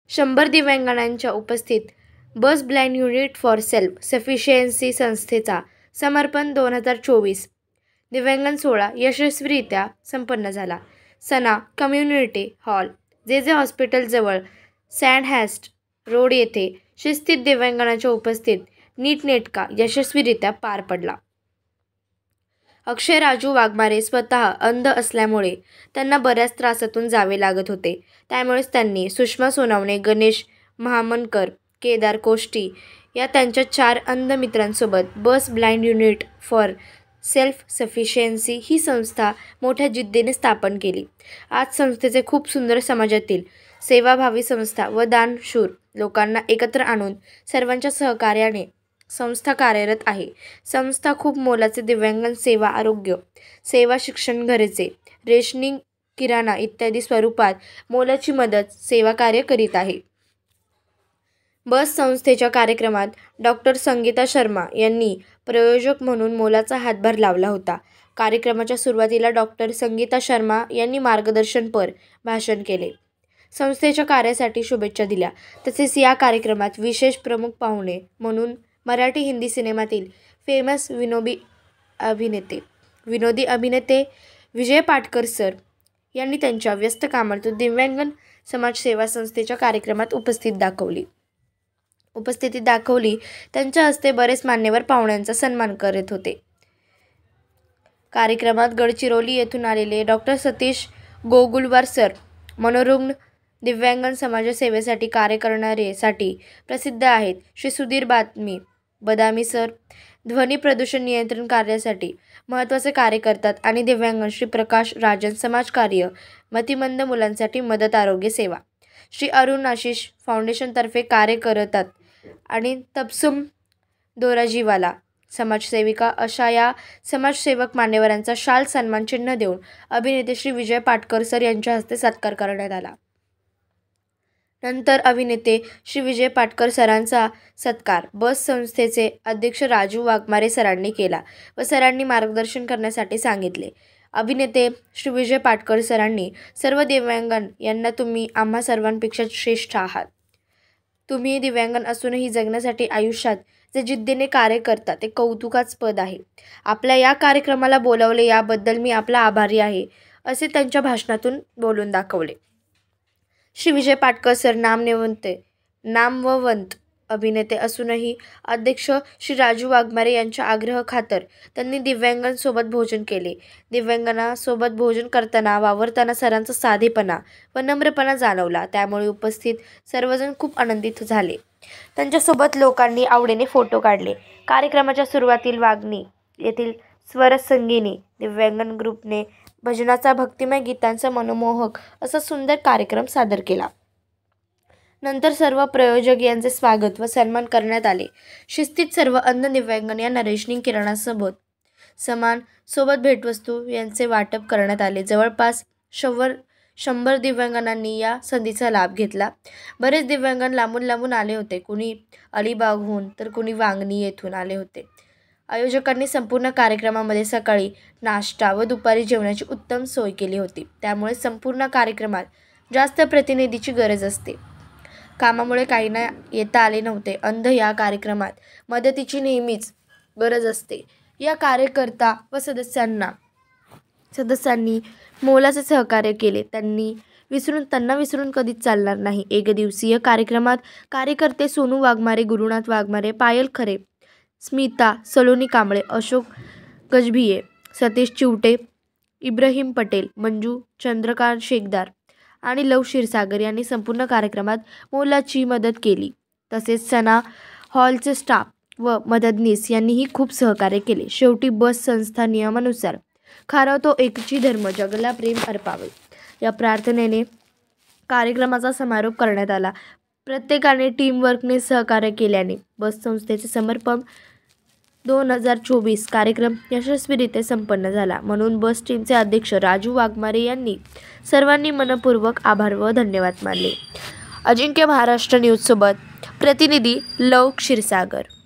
100 दिव्यांगांच्या उपस्थित bus blind unit for self sufficiency संस्थेचा समर्पण 2024 दिव्यांगन सोहळा यशस्वीरित्या संपन्न झाला. सना कम्युनिटी हॉल, जे हॉस्पिटलजवळ सँडहर्स्ट रोड येथे शिस्तीत दिव्यांगांच्या उपस्थित नीटनेटका यशस्वीरित्या पार पडला. अक्षय राजू वाघमारे स्वतः अंध असल्यामुळे त्यांना बऱ्याच त्रासातून जावे लागत होते. त्यामुळेच त्यांनी सुषमा सोनवणे, गणेश महामनकर, केदार कोष्टी या त्यांच्या 4 अंध मित्रांसोबत bus blind unit for self sufficiency ही संस्था मोठ्या जिद्दीने स्थापन केली. आज संस्थेचे खूप सुंदर समाजातील सेवाभावी संस्था व दानशूर लोकांना एकत्र आणून सर्वांच्या सहकार्याने संस्था कार्यरत आहे. संस्था खूप मोलाचे दिव्यांग सेवा, आरोग्य सेवा, शिक्षण, घरचे रेशनिंग, किराणा इत्यादी स्वरूपात मोलाची मदत सेवा कार्य करीत आहे. बस संस्थेच्या कार्यक्रमात डॉक्टर संगीता शर्मा यांनी प्रयोजक म्हणून मोलाचा हातभार लावला होता. कार्यक्रमाच्या सुरुवातीला डॉक्टर संगीता शर्मा यांनी मार्गदर्शनपर भाषण केले. संस्थेच्या कार्यासाठी शुभेच्छा दिल्या. तसेच या कार्यक्रमात विशेष प्रमुख पाहुणे म्हणून मराठी हिंदी सिनेमातील फेमस विनोदी अभिनेते विजय पाटकर सर यांनी त्यांच्या व्यस्त कामातून दिव्यांग समाजसेवा संस्थेच्या कार्यक्रमात उपस्थिती दाखवली. त्यांच्या हस्ते बरेच मान्यवर पाहुण्यांचा सन्मान करत होते. कार्यक्रमात गडचिरोली येथून आलेले डॉक्टर सतीश गोगुलवार सर, मनोरुग्ण दिव्यांग समाजसेवेसाठी कार्य करणारे साठी प्रसिद्ध आहेत. श्री सुधीर बदामी सर ध्वनी प्रदूषण नियंत्रण कार्यासाठी महत्त्वाचे कार्य करतात आणि दिव्यांग श्री प्रकाश राजन समाजकार्य, मतिमंद मुलांसाठी मदत, आरोग्य सेवा, श्री अरुण आशिष फाउंडेशनतर्फे कार्य करतात आणि तबसुम दोराजीवाला समाजसेविका अशा या समाजसेवक मान्यवरांचा शाल सन्मान चिन्ह देऊन अभिनेते श्री विजय पाटकर सर यांच्या हस्ते सत्कार करण्यात आला. नंतर अभिनेते श्री विजय पाटकर सरांचा सत्कार बस संस्थेचे अध्यक्ष राजू वाघमारे सरांनी केला व सरांनी मार्गदर्शन करण्यासाठी सांगितले. अभिनेते श्री विजय पाटकर सरांनी सर्व दिव्यांग यांना तुम्ही आम्हा सर्वांपेक्षा श्रेष्ठ आहात. तुम्ही दिव्यांग असूनही जगण्यासाठी आयुष्यात जे जिद्दीने कार्य करता ते कौतुकास्पद आहे. आपल्या या कार्यक्रमाला बोलावले याबद्दल मी आपला आभारी आहे, असे त्यांच्या भाषणातून बोलून दाखवले. श्री विजय पाटकर सर नामवंत अभिनेते असूनही अध्यक्ष श्री राजू वाघमारे यांच्या आग्रहाखातर त्यांनी दिव्यांगांसोबत भोजन केले. दिव्यांगांसोबत भोजन करताना वावरताना सरांचा साधेपणा व नम्रपणा जाणवला. त्यामुळे उपस्थित सर्वजण खूप आनंदित झाले. त्यांच्यासोबत लोकांनी आवडीने फोटो काढले. कार्यक्रमाच्या सुरुवातीला वागणी येथील स्वरसंगीनी दिव्यांग ग्रुपने भजनाचा, भक्तिमय गीतांचा मनमोहक असा सुंदर कार्यक्रम सादर केला. नंतर सर्व प्रयोजक यांचे स्वागत व सन्मान करण्यात आले. शिस्तीत सर्व अंध दिव्यांग यांना रेशनिंग, किराणा सोबत भेटवस्तू यांचे वाटप करण्यात आले. जवळपास 100 दिव्यांगांनी या संधीचा लाभ घेतला. बरेच दिव्यांग लांबून आले होते. कुणी अलिबागहून तर कुणी वांगणी येथून आले होते. आयोजकांनी संपूर्ण कार्यक्रमामध्ये सकाळी नाश्ता व दुपारी जेवणाची उत्तम सोय केली होती. त्यामुळे संपूर्ण कार्यक्रमात जास्त प्रतिनिधीची गरज असते. कामामुळे काहींना येता आले नव्हते. अंध या कार्यक्रमात मदतीची नेहमीच गरज असते. या कार्यकर्ता व सदस्यांनी मोलाचे सहकार्य केले. त्यांना विसरून कधीच चालणार नाही. एकदिवसीय कार्यक्रमात कार्यकर्ते सोनू वाघमारे, गुरुनाथ वाघमारे, पायल खरे, स्मिता सलोनी कांबळे, अशोक गजभिये, सतीश चिवटे, इब्राहिम पटेल, मंजू चंद्रकांत शेखदार आणि लव क्षीरसागर यांनी संपूर्ण कार्यक्रमात मोलाची मदत केली. तसेच सना हॉलचे स्टाफ व मदतनीस यांनीही खूप सहकार्य केले. शेवटी बस संस्था नियमानुसार खारवतो एकची धर्म जगला प्रेम अर्पावे या प्रार्थनेने कार्यक्रमाचा समारोप करण्यात आला. प्रत्येकाने टीमवर्कने सहकार्य केल्याने बस संस्थेचे समर्पण 2024 कार्यक्रम यशस्वीरित्या संपन्न झाला. म्हणून बस टीमचे अध्यक्ष राजू वाघमारे यांनी सर्वांनी मनपूर्वक आभार व धन्यवाद मानले. अजिंक्य महाराष्ट्र न्यूजसोबत प्रतिनिधी लव क्षीरसागर.